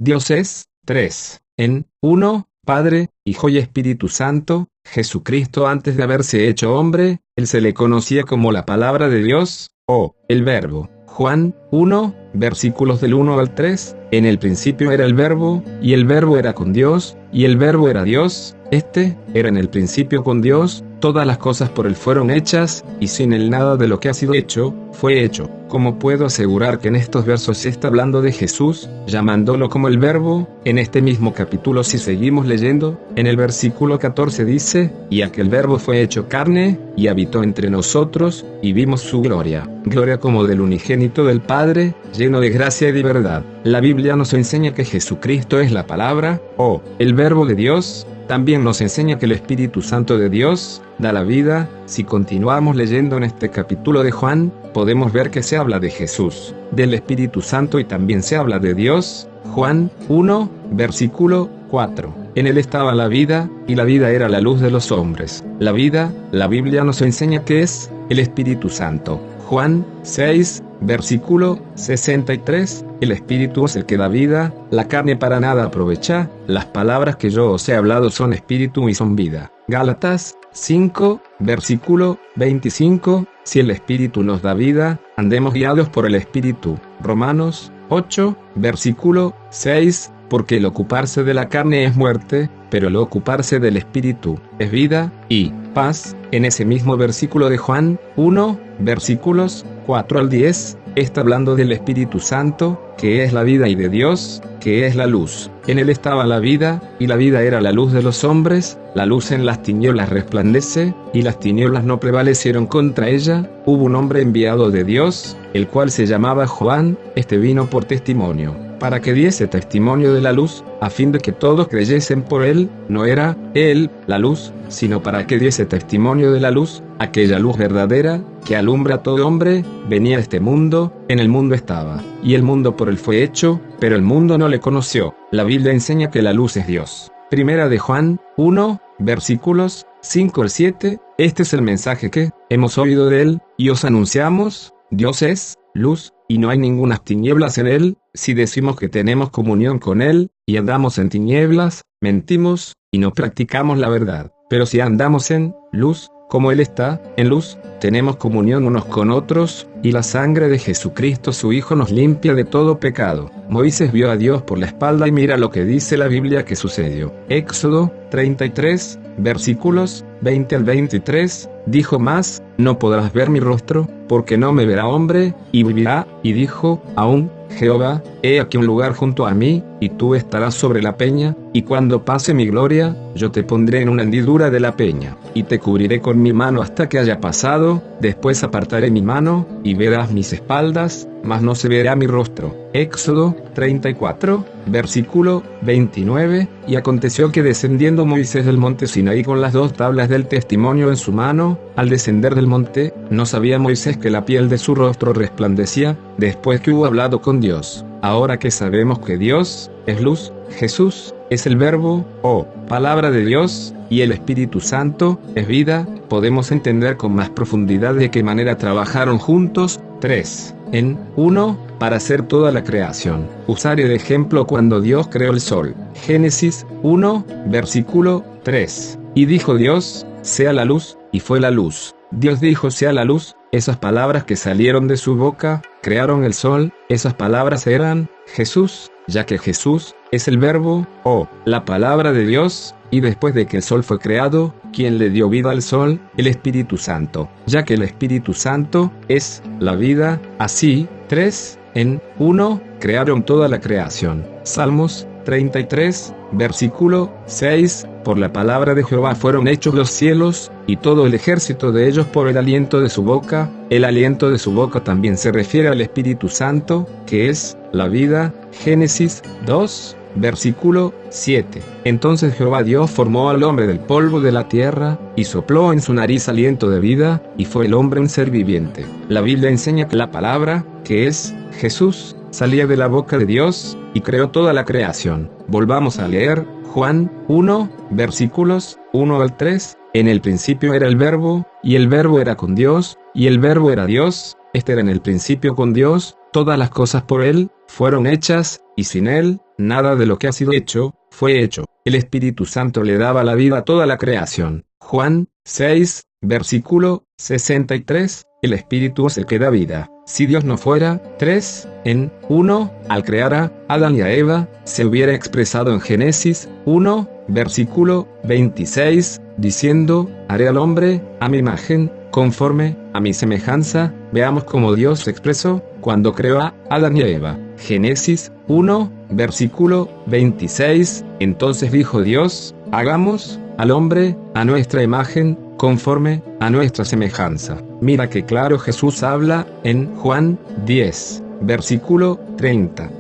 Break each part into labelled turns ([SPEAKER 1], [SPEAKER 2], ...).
[SPEAKER 1] Dios es, 3, en, 1, Padre, Hijo y Espíritu Santo. Jesucristo, antes de haberse hecho hombre, él se le conocía como la palabra de Dios, o el Verbo. Juan 1, versículos del 1 al 3, en el principio era el Verbo, y el Verbo era con Dios, y el Verbo era Dios. Este era en el principio con Dios. Todas las cosas por él fueron hechas, y sin él nada de lo que ha sido hecho, fue hecho. ¿Cómo puedo asegurar que en estos versos se está hablando de Jesús, llamándolo como el Verbo? En este mismo capítulo, si seguimos leyendo, en el versículo 14 dice, y aquel Verbo fue hecho carne, y habitó entre nosotros, y vimos su gloria. Gloria como del unigénito del Padre, lleno de gracia y de verdad. La Biblia nos enseña que Jesucristo es la palabra, o el Verbo de Dios. También nos enseña que el Espíritu Santo de Dios da la vida. Si continuamos leyendo en este capítulo de Juan, podemos ver que se habla de Jesús, del Espíritu Santo y también se habla de Dios. Juan 1, versículo 4. En él estaba la vida, y la vida era la luz de los hombres. La vida, la Biblia nos enseña que es el Espíritu Santo. Juan 6, versículo 63, el Espíritu es el que da vida, la carne para nada aprovecha, las palabras que yo os he hablado son espíritu y son vida. Gálatas 5, versículo 25, si el Espíritu nos da vida, andemos guiados por el Espíritu. Romanos 8, versículo 6, porque el ocuparse de la carne es muerte, pero el ocuparse del Espíritu es vida y paz. En ese mismo versículo de Juan 1, versículos 4 al 10, está hablando del Espíritu Santo, que es la vida y de Dios, que es la luz. En él estaba la vida, y la vida era la luz de los hombres. La luz en las tinieblas resplandece, y las tinieblas no prevalecieron contra ella. Hubo un hombre enviado de Dios, el cual se llamaba Juan. Este vino por testimonio, para que diese testimonio de la luz, a fin de que todos creyesen por él. No era él la luz, sino para que diese testimonio de la luz, aquella luz verdadera, que alumbra a todo hombre. Venía a este mundo, en el mundo estaba, y el mundo por él fue hecho, pero el mundo no le conoció. La Biblia enseña que la luz es Dios. Primera de Juan 1, versículos 5 al 7, este es el mensaje que hemos oído de él, y os anunciamos. Dios es luz, y no hay ningunas tinieblas en él. Si decimos que tenemos comunión con él, y andamos en tinieblas, mentimos, y no practicamos la verdad. Pero si andamos en luz, como él está en luz, tenemos comunión unos con otros, y la sangre de Jesucristo su Hijo nos limpia de todo pecado. Moisés vio a Dios por la espalda y mira lo que dice la Biblia que sucedió. Éxodo 33, versículos 20 al 23, dijo más, no podrás ver mi rostro, porque no me verá hombre, y vivirá. Y dijo, aún Jehová, he aquí un lugar junto a mí, y tú estarás sobre la peña, y cuando pase mi gloria, yo te pondré en una hendidura de la peña, y te cubriré con mi mano hasta que haya pasado, después apartaré mi mano, y verás mis espaldas, mas no se verá mi rostro. Éxodo 34, versículo 29, y aconteció que descendiendo Moisés del monte Sinaí con las 2 tablas del testimonio en su mano, al descender del monte, no sabía Moisés que la piel de su rostro resplandecía, después que hubo hablado con Dios. Ahora que sabemos que Dios es luz, Jesús es el Verbo, o palabra de Dios, y el Espíritu Santo es vida, podemos entender con más profundidad de qué manera trabajaron juntos. 3. En 1, para hacer toda la creación. Usaré de ejemplo cuando Dios creó el sol. Génesis 1, versículo 3. Y dijo Dios, sea la luz, y fue la luz. Dios dijo, sea la luz. Esas palabras que salieron de su boca, crearon el sol. Esas palabras eran Jesús, ya que Jesús es el Verbo, o la palabra de Dios. Y después de que el sol fue creado, ¿quién le dio vida al sol? El Espíritu Santo, ya que el Espíritu Santo es la vida. Así, 3, en 1, crearon toda la creación. Salmos 33, versículo 6, por la palabra de Jehová fueron hechos los cielos, y todo el ejército de ellos por el aliento de su boca. El aliento de su boca también se refiere al Espíritu Santo, que es la vida. Génesis 2, versículo 7. Entonces Jehová Dios formó al hombre del polvo de la tierra, y sopló en su nariz aliento de vida, y fue el hombre un ser viviente. La Biblia enseña que la palabra, que es Jesús, salía de la boca de Dios, y creó toda la creación. Volvamos a leer Juan 1, versículos 1 al 3. En el principio era el Verbo, y el Verbo era con Dios, y el Verbo era Dios. Este era en el principio con Dios. Todas las cosas por él fueron hechas, y sin Él, nada de lo que ha sido hecho, fue hecho. El Espíritu Santo le daba la vida a toda la creación. Juan 6, versículo 63, el Espíritu es el que da vida. Si Dios no fuera, 3, en 1, al crear a Adán y a Eva, se hubiera expresado en Génesis 1, versículo 26, diciendo, haré al hombre, a mi imagen, conforme a mi semejanza. Veamos cómo Dios se expresó cuando creó a Adán y a Eva. Génesis 1, versículo 26, entonces dijo Dios, hagamos al hombre a nuestra imagen, conforme a nuestra semejanza. Mira que claro Jesús habla en Juan 10, versículo 30.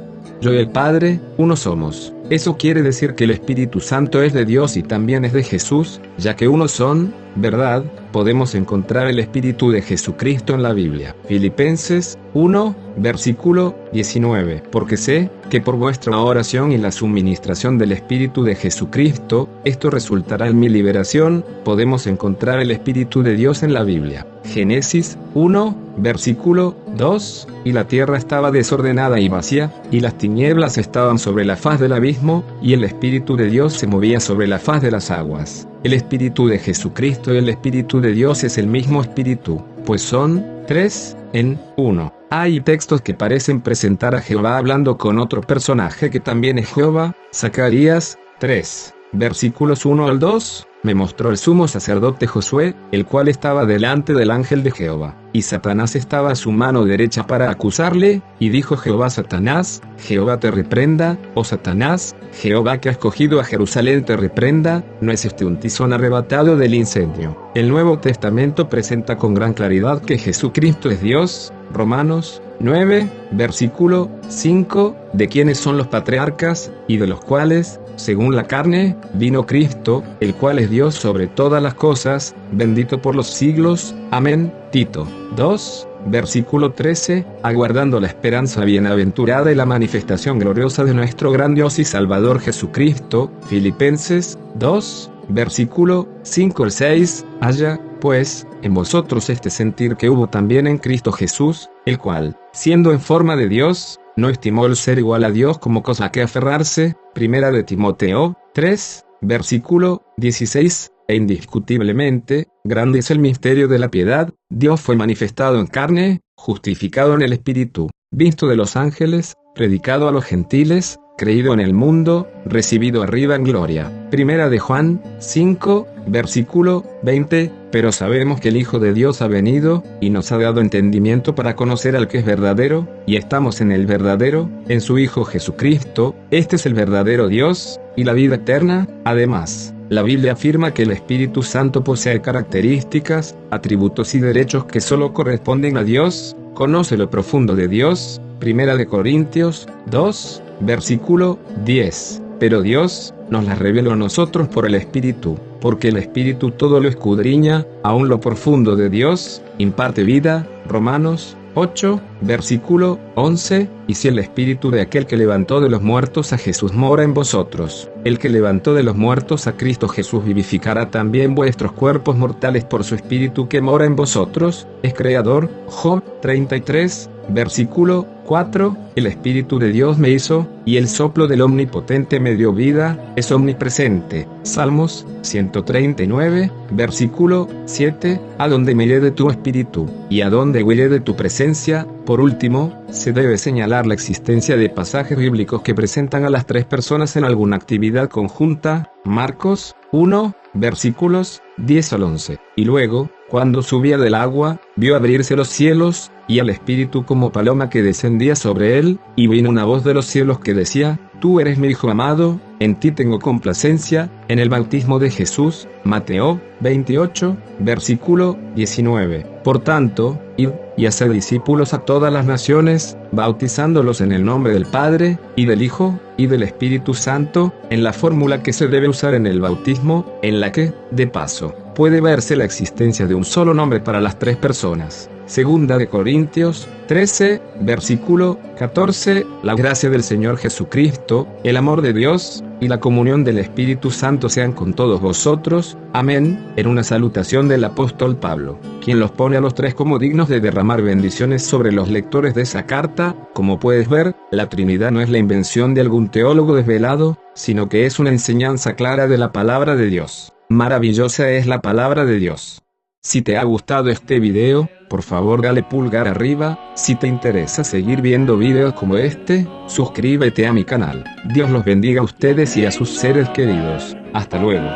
[SPEAKER 1] Yo y el Padre, uno somos. Eso quiere decir que el Espíritu Santo es de Dios y también es de Jesús, ya que uno son, ¿verdad? Podemos encontrar el Espíritu de Jesucristo en la Biblia. Filipenses 1, versículo 19. Porque sé que por vuestra oración y la suministración del Espíritu de Jesucristo, esto resultará en mi liberación. Podemos encontrar el Espíritu de Dios en la Biblia. Génesis 1, versículo 2. Y la tierra estaba desordenada y vacía, y las tinieblas estaban sobre la faz del abismo, y el Espíritu de Dios se movía sobre la faz de las aguas. El Espíritu de Jesucristo y el Espíritu de Dios es el mismo Espíritu, pues son 3 en 1. Hay textos que parecen presentar a Jehová hablando con otro personaje que también es Jehová. Zacarías 3, versículos 1 al 2. Me mostró el sumo sacerdote Josué, el cual estaba delante del ángel de Jehová, y Satanás estaba a su mano derecha para acusarle, y dijo Jehová a Satanás, Jehová te reprenda, oh Satanás, Jehová que ha escogido a Jerusalén te reprenda, ¿no es este un tizón arrebatado del incendio? El Nuevo Testamento presenta con gran claridad que Jesucristo es Dios. Romanos 9, versículo 5, de quienes son los patriarcas, y de los cuales, según la carne, vino Cristo, el cual es Dios sobre todas las cosas, bendito por los siglos. Amén. Tito 2, versículo 13, aguardando la esperanza bienaventurada y la manifestación gloriosa de nuestro gran Dios y Salvador Jesucristo. Filipenses 2, versículo 5 al 6, haya, pues, en vosotros este sentir que hubo también en Cristo Jesús, el cual, siendo en forma de Dios, no estimó el ser igual a Dios como cosa a que aferrarse. Primera de Timoteo 3, versículo 16, e indiscutiblemente, grande es el misterio de la piedad, Dios fue manifestado en carne, justificado en el Espíritu, visto de los ángeles, predicado a los gentiles, creído en el mundo, recibido arriba en gloria. Primera de Juan 5, versículo 20, pero sabemos que el Hijo de Dios ha venido, y nos ha dado entendimiento para conocer al que es verdadero, y estamos en el verdadero, en su Hijo Jesucristo. Este es el verdadero Dios, y la vida eterna. Además, la Biblia afirma que el Espíritu Santo posee características, atributos y derechos que solo corresponden a Dios. Conoce lo profundo de Dios. Primera de Corintios 2, versículo 10. Pero Dios nos las reveló a nosotros por el Espíritu, porque el Espíritu todo lo escudriña, aun lo profundo de Dios, imparte vida. Romanos 8, versículo 11, y si el Espíritu de aquel que levantó de los muertos a Jesús mora en vosotros, el que levantó de los muertos a Cristo Jesús vivificará también vuestros cuerpos mortales por su Espíritu que mora en vosotros, es Creador. Job 33, versículo 4, el Espíritu de Dios me hizo, y el soplo del Omnipotente me dio vida, es omnipresente. Salmos 139, versículo 7, a donde me iré de tu Espíritu, y a donde huiré de tu presencia. Por último, se debe señalar la existencia de pasajes bíblicos que presentan a las tres personas en alguna actividad conjunta. Marcos 1, versículos 10 al 11. Y luego, cuando subía del agua, vio abrirse los cielos, y al Espíritu como paloma que descendía sobre él, y vino una voz de los cielos que decía, Tú eres mi Hijo amado, en ti tengo complacencia. En el bautismo de Jesús, Mateo 28, versículo 19. Por tanto, id y haced discípulos a todas las naciones, bautizándolos en el nombre del Padre, y del Hijo, y del Espíritu Santo, en la fórmula que se debe usar en el bautismo, en la que, de paso, puede verse la existencia de un solo nombre para las tres personas. Segunda de Corintios 13, versículo 14, la gracia del Señor Jesucristo, el amor de Dios, y la comunión del Espíritu Santo sean con todos vosotros. Amén. En una salutación del apóstol Pablo, quien los pone a los tres como dignos de derramar bendiciones sobre los lectores de esa carta. Como puedes ver, la Trinidad no es la invención de algún teólogo desvelado, sino que es una enseñanza clara de la palabra de Dios. Maravillosa es la palabra de Dios. Si te ha gustado este video, por favor dale pulgar arriba. Si te interesa seguir viendo videos como este, suscríbete a mi canal. Dios los bendiga a ustedes y a sus seres queridos. Hasta luego.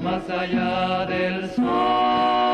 [SPEAKER 2] Más allá del sol.